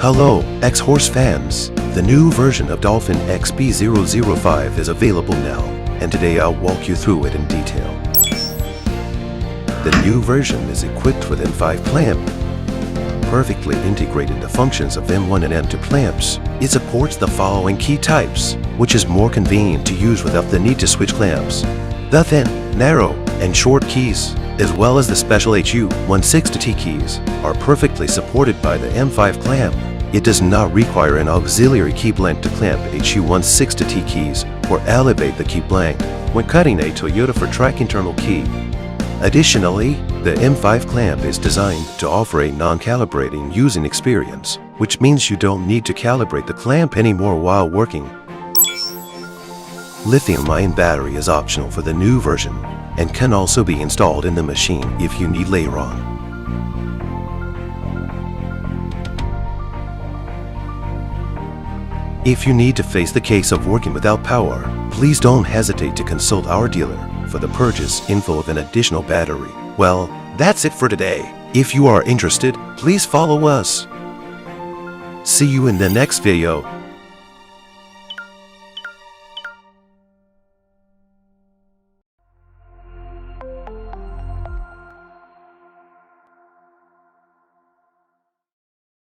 Hello, Xhorse fans! The new version of Dolphin XP005 is available now, and today I'll walk you through it in detail. The new version is equipped with M5 clamp, perfectly integrated the functions of M1 and M2 clamps. It supports the following key types, which is more convenient to use without the need to switch clamps. The thin, narrow, and short keys, as well as the special HU160T keys, are perfectly supported by the M5 clamp. It does not require an auxiliary key blank to clamp HU160T keys or elevate the key blank when cutting a Toyota for track internal key. Additionally, the M5 clamp is designed to offer a non-calibrating using experience, which means you don't need to calibrate the clamp anymore while working. Lithium-ion battery is optional for the new version and can also be installed in the machine if you need later on. If you need to face the case of working without power, please don't hesitate to consult our dealer for the purchase info of an additional battery. Well, that's it for today. If you are interested, please follow us. See you in the next video.